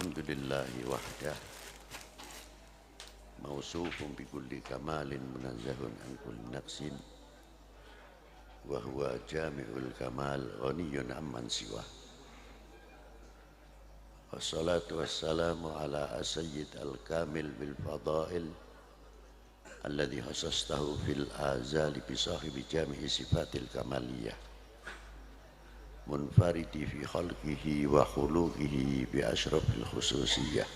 الحمد لله وحده موصوف بكل كمال منزه عن كل نقص وهو جامع الكمال غني عمن سواه والصلاة والسلام على السيد الكامل بالفضائل الذي خصصته في الآزال بصاحب جامع صفات الكمالية منفرد في خلقه وخلقه بأشرف الخصوصية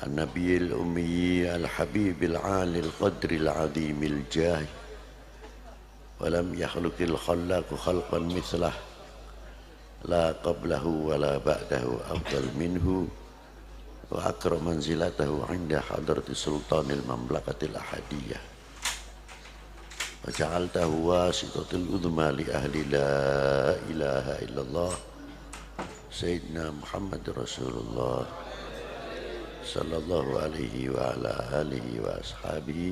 النبي الأمي الحبيب العالي القدر العظيم الجاه ولم يخلق الخلاق خلقا مثله لا قبله ولا بعده أفضل منه وأكرم منزلته عند حضرة سلطان المملكة الأحدية وجعلته واسطة العظمى لأهل لا إله إلا الله سيدنا محمد رسول الله صلى الله عليه وعلى آله وأصحابه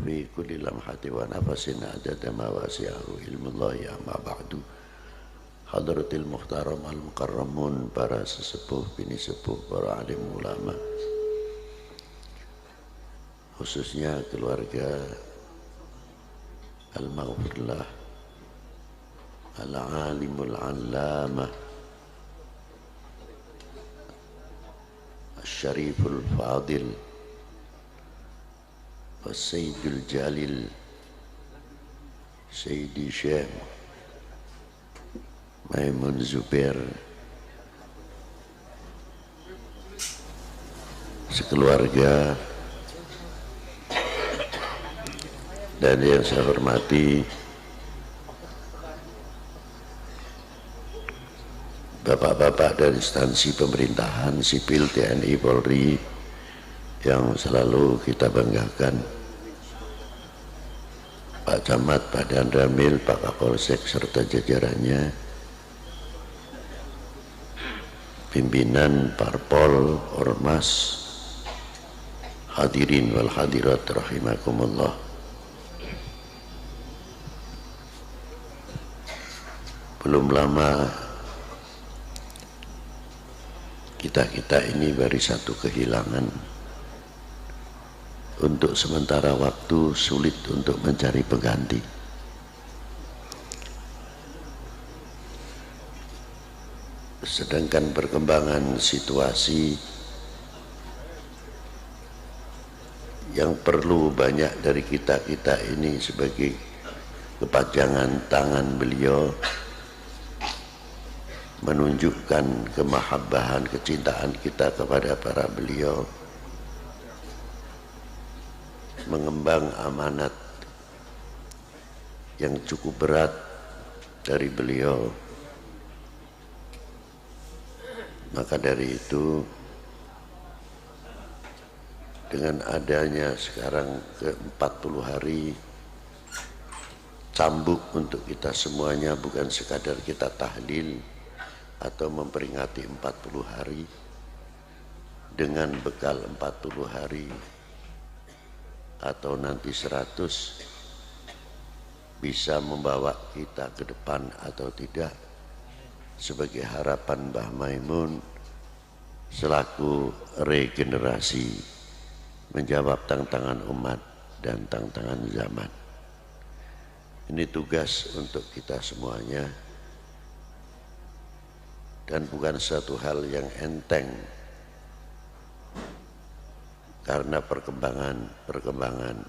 في كل لمحة ونفس عدد ما وسعه علم الله أما بعد Hadratil Muhtaram Al-Mukarramun, para sesepuh, bini sepuh, para alim ulama, khususnya keluarga Al-Maghfirlah Al-Alimul Allamah Al-Syariful Fadil Al-Sayyidul Jalil Sayyidi Syekh Maimun Zubair sekeluarga, dan yang saya hormati bapak-bapak dari instansi pemerintahan sipil TNI Polri yang selalu kita banggakan, Pak Camat, Pak Danramil, Pak Kapolsek serta jajarannya, pimpinan parpol, ormas, hadirin wal hadirat rahimakumullah. Belum lama kita ini baru satu kehilangan. Untuk sementara waktu sulit untuk mencari pengganti. Sedangkan perkembangan situasi yang perlu banyak dari kita ini sebagai kepanjangan tangan beliau menunjukkan kemahabbahan, kecintaan kita kepada para beliau, mengemban amanat yang cukup berat dari beliau. Maka dari itu, dengan adanya sekarang ke 40 hari cambuk untuk kita semuanya, bukan sekadar kita tahlil atau memperingati 40 hari, dengan bekal 40 hari atau nanti 100 bisa membawa kita ke depan atau tidak, sebagai harapan Mbah Maimun selaku regenerasi menjawab tantangan umat dan tantangan zaman. Ini tugas untuk kita semuanya dan bukan satu hal yang enteng, karena perkembangan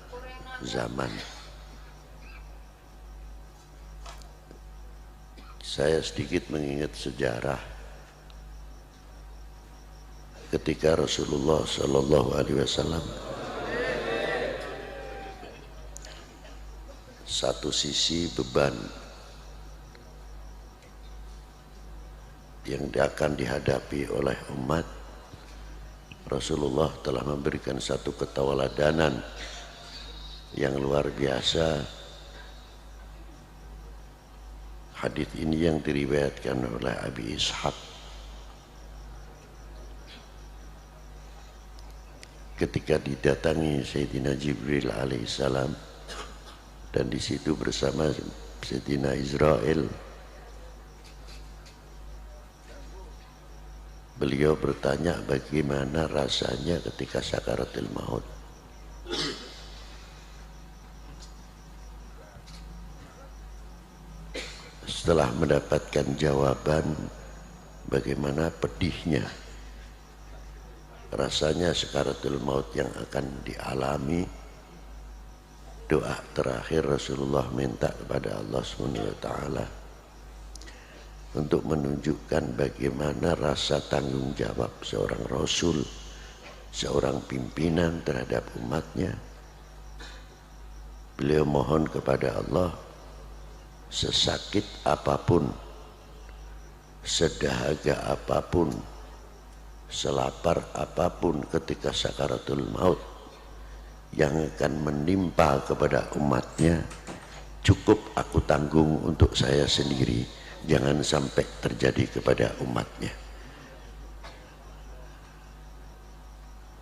zaman. Saya sedikit mengingat sejarah ketika Rasulullah Shallallahu Alaihi Wasallam satu sisi beban yang akan dihadapi oleh umat, Rasulullah telah memberikan satu ketauladanan yang luar biasa. Hadits ini yang diriwayatkan oleh Abi Ishaq ketika didatangi Sayyidina Jibril alaihissalam, dan di situ bersama Sayyidina Israel Beliau bertanya bagaimana rasanya ketika sakaratul maut. Setelah mendapatkan jawaban bagaimana pedihnya rasanya sakaratul maut yang akan dialami, doa terakhir Rasulullah minta kepada Allah SWT untuk menunjukkan bagaimana rasa tanggung jawab seorang Rasul, seorang pimpinan terhadap umatnya. Beliau mohon kepada Allah, sesakit apapun, sedahaga apapun, selapar apapun ketika sakaratul maut yang akan menimpa kepada umatnya, cukup aku tanggung untuk saya sendiri, jangan sampai terjadi kepada umatnya.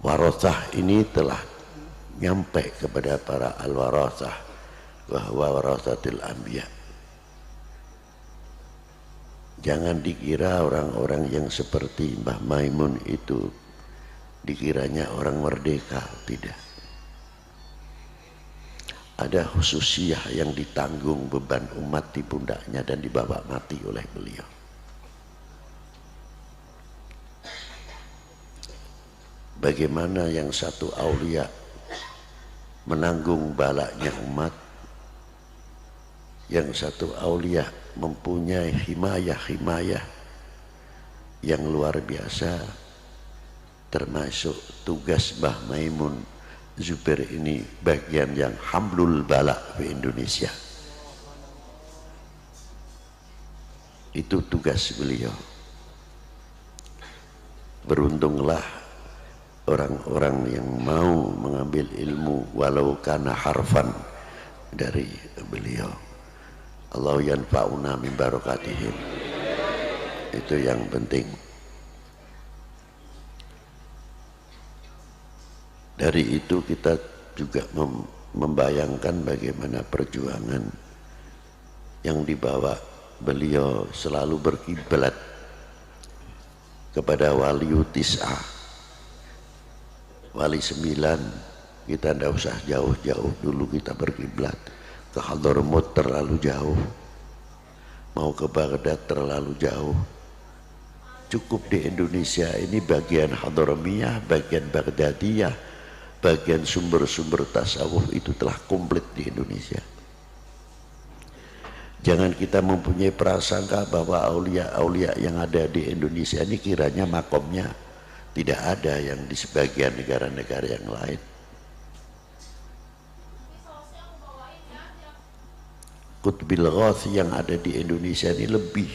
Warathah ini telah nyampe kepada para al-warathah, bahwa warathatul anbiya. Jangan dikira orang-orang yang seperti Mbah Maimun itu dikiranya orang merdeka, tidak. Ada khususiyah yang ditanggung beban umat di pundaknya dan dibawa mati oleh beliau. Bagaimana yang satu aulia menanggung balaknya umat, yang satu aulia mempunyai himayah yang luar biasa, termasuk tugas Mbah Maimun Zubair ini bagian yang hamlul balak di Indonesia. Itu tugas beliau. Beruntunglah orang-orang yang mau mengambil ilmu walau kana harfan dari beliau. Allah yanfa'una min barakatihim. Itu yang penting. Dari itu kita juga membayangkan bagaimana perjuangan yang dibawa beliau selalu berkiblat kepada wali tis'ah, wali 9. Kita tidak usah jauh-jauh dulu, kita berkiblat ke Hadramaut terlalu jauh, mau ke Baghdad terlalu jauh. Cukup di Indonesia ini bagian Hadramiyah, bagian Baghdadiyah, bagian sumber-sumber tasawuf itu telah komplit di Indonesia. Jangan kita mempunyai prasangka bahwa aulia-aulia yang ada di Indonesia ini kiranya makomnya tidak ada yang di sebagian negara-negara yang lain. Qutbil Ghath yang ada di Indonesia ini lebih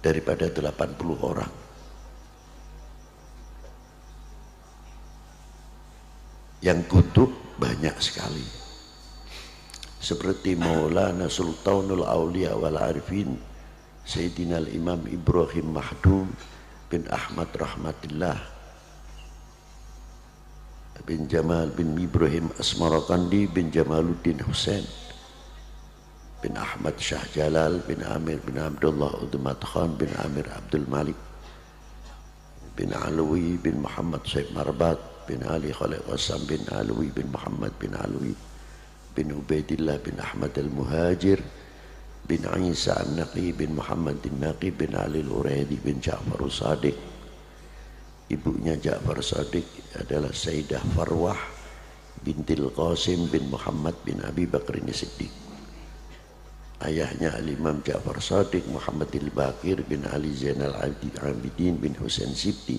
daripada 80 orang. Yang kutub banyak sekali, seperti Maulana Sultanul Aulia wal Arifin Sayyidina Imam Ibrahim Mahdum bin Ahmad Rahmatillah bin Jamal bin Ibrahim Asmarakandi bin Jamaluddin Hussein bin Ahmad Shah Jalal bin Amir bin Abdullah Udmat Khan bin Amir Abdul Malik bin Alwi bin Muhammad Syekh Marbat bin Ali Khalid Qasam bin Alwi bin Muhammad bin Alwi bin Ubaidillah bin Ahmad al-Muhajir bin Isa an-Naqi bin Muhammad al-Naqi bin Ali al-Uraidi bin Ja'far Sadiq. Ibunya Ja'far Sadiq adalah Sayyidah Farwah bintil Qasim bin Muhammad bin Abi Bakr Siddiq. Ayahnya Al-Imam Ja'far Sadiq Muhammad al-Baqir bin Ali Zainal Abidin bin Husain Sibti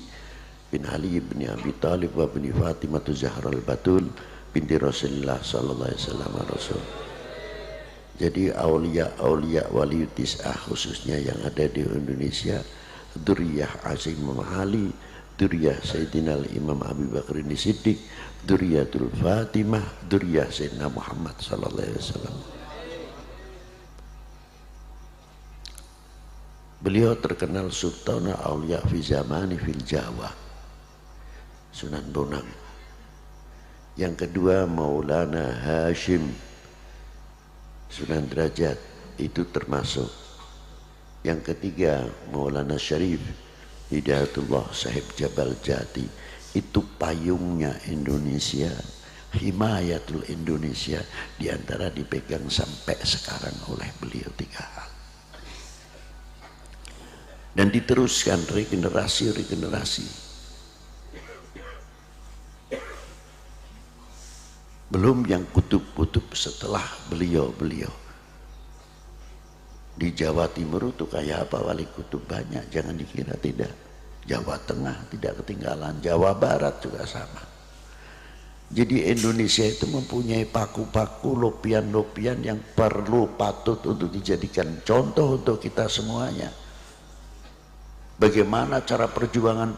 bin Ali bin Abi Talib wa bin Fatimah Zahra al-Batul binti Rasulullah sallallahu alaihi wasallam Rasul. Jadi aulia-aulia wali tis'ah khususnya yang ada di Indonesia, dzurriyyah Asim Ali, dzurriyyah Sayyidina Imam Abi Bakr Siddiq, dzurriyyatul Fatimah, dzurriyyah Sayyidina Muhammad sallallahu alaihi wasallam. Beliau terkenal Sultan Aulia fi zamani fil Jawa, Sunan Bonang. Yang kedua Maulana Hashim Sunan Derajat, itu termasuk. Yang ketiga Maulana Syarif Hidayatullah Sahib Jabal Jati. Itu payungnya Indonesia, himayatul Indonesia, diantara dipegang sampai sekarang oleh beliau 3 hal. Dan diteruskan regenerasi. Belum yang kutub-kutub setelah beliau. Di Jawa Timur itu kayak apa wali kutub banyak, jangan dikira tidak. Jawa Tengah tidak ketinggalan, Jawa Barat juga sama. Jadi Indonesia itu mempunyai paku-paku, lopian-lopian yang patut untuk dijadikan contoh untuk kita semuanya. Bagaimana cara perjuangan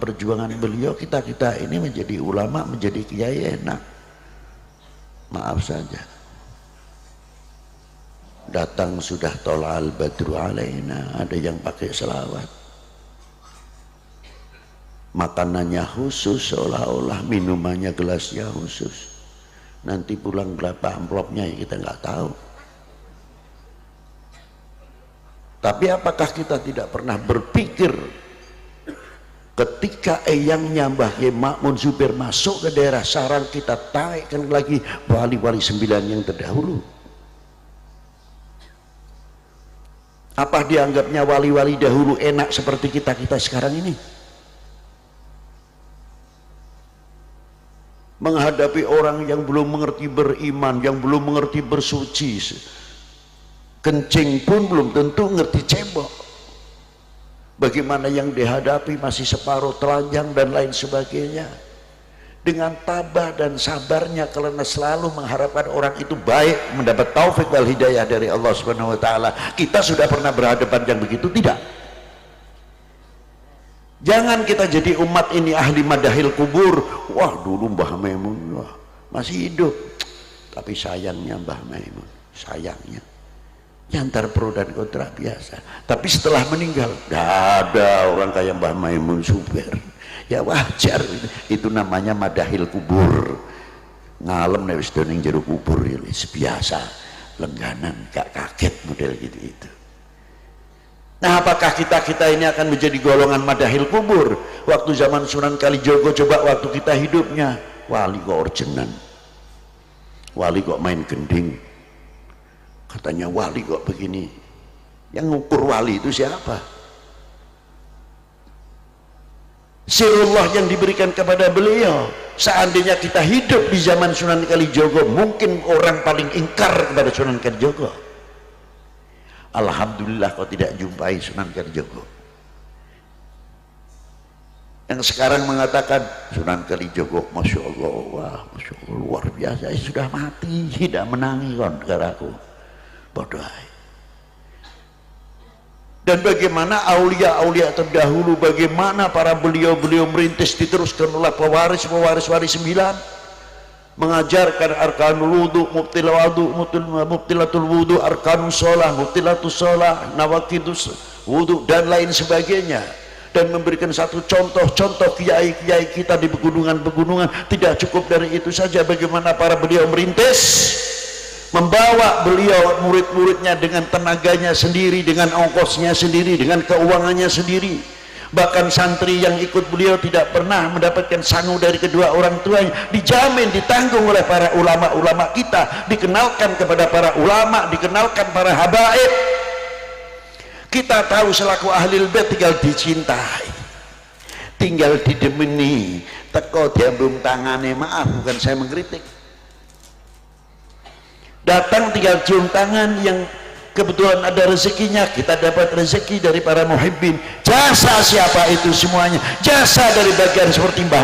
beliau, kita ini menjadi ulama, menjadi kiai enak. Maaf saja, datang sudah tola'al badru alaina, ada yang pakai selawat, makanannya khusus, seolah-olah minumannya gelasnya khusus. Nanti pulang berapa amplopnya ya kita nggak tahu. Tapi apakah kita tidak pernah berpikir ketika eyangnya Mbah Kiai Ma'mun Zubair masuk ke daerah sarang, kita taikkan lagi wali-wali 9 yang terdahulu. Apa dianggapnya wali-wali dahulu enak seperti kita sekarang ini? Menghadapi orang yang belum mengerti beriman, yang belum mengerti bersuci, kencing pun belum tentu ngerti cebok. Bagaimana yang dihadapi masih separuh telanjang dan lain sebagainya. Dengan tabah dan sabarnya, karena selalu mengharapkan orang itu baik, mendapat taufik wal hidayah dari Allah Subhanahu wa taala. Kita sudah pernah berhadapan yang begitu? Tidak. Jangan kita jadi umat ini ahli madahil kubur. Wah, dulu Mbah Maimun masih hidup, tapi sayangnya Mbah Maimun, sayangnya antar pro dan kontra biasa. Tapi setelah meninggal, gak ada orang kayak Mbah Maimun Zubair. Ya wajar, itu namanya madahil kubur. Ngalem nek wis doning jero kubur ya biasa, lengganan, gak kaget model gitu itu. Nah, apakah kita ini akan menjadi golongan madahil kubur? Waktu zaman Sunan Kalijogo, coba waktu kita hidupnya, wali kok orjenan, wali kok main gending, katanya wali kok begini. Yang ngukur wali itu siapa? Sirullah yang diberikan kepada beliau. Seandainya kita hidup di zaman Sunan Kalijogo, mungkin orang paling ingkar kepada Sunan Kalijogo. Alhamdulillah kau tidak jumpai Sunan Kalijogo. Yang sekarang mengatakan Sunan Kalijogo, Masya Allah, wah, Masya Allah, luar biasa, sudah mati, tidak menangi kon karaku. Bodoh. Dan bagaimana aulia-aulia terdahulu, bagaimana para beliau-beliau merintis, diteruskan oleh pewaris wali 9, mengajarkan arkanul wudu, mubtilatul wudu, arkanus sholah, mubtilatus sholah, nawakidus wudu dan lain sebagainya. Dan memberikan satu contoh-contoh kiai-kiai kita di pegunungan-pegunungan. Tidak cukup dari itu saja, bagaimana para beliau merintis, membawa beliau murid-muridnya dengan tenaganya sendiri, dengan ongkosnya sendiri, dengan keuangannya sendiri. Bahkan santri yang ikut beliau tidak pernah mendapatkan sangu dari kedua orang tuanya, dijamin ditanggung oleh para ulama-ulama kita, dikenalkan kepada para ulama, dikenalkan para habaib. Kita tahu selaku ahlul bait tinggal dicintai, tinggal didemeni, teko diambung tangane, maaf bukan saya mengkritik, datang tinggal cium tangan. Yang kebetulan ada rezekinya, kita dapat rezeki dari para muhibbin. Jasa siapa itu semuanya? Jasa dari bagian seperti Mbah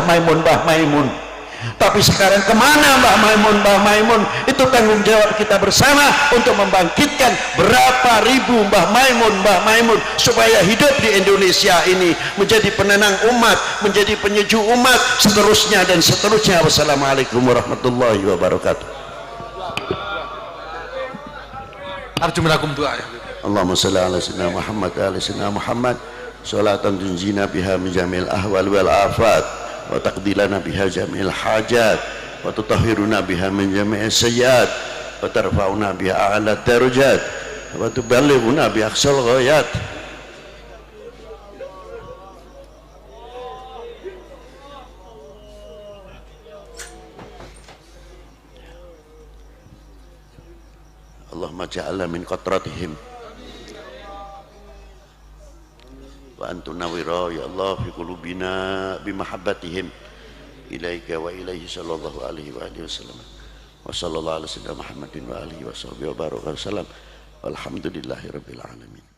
Maimun. Tapi sekarang kemana Mbah Maimun? Itu tanggung jawab kita bersama untuk membangkitkan berapa ribu Mbah Maimun supaya hidup di Indonesia ini menjadi penenang umat, menjadi penyejuk umat, seterusnya dan seterusnya. Wassalamualaikum warahmatullahi wabarakatuh. Arju minakum doa ya. Allahumma salli ala sayyidina Muhammad wa ala sayyidina Muhammad salatan tunjina biha min jamil ahwal wal afat wa taqdilana biha jamil hajat wa tutahhiruna biha min jamil sayyiat wa tarfa'una biha a'la darajat wa tuballighuna bi aqsal ghayat. Allahumma ja'alna min qatratihim wa antu nawira ya Allah fi qulubina bimahabbatihim ilaika wa ilaihi sallallahu alaihi wa alihi wasallam wa sallallahu ala sayyidina Muhammadin wa alihi wa sahbihi wa baraka wasallam walhamdulillahi rabbil alamin.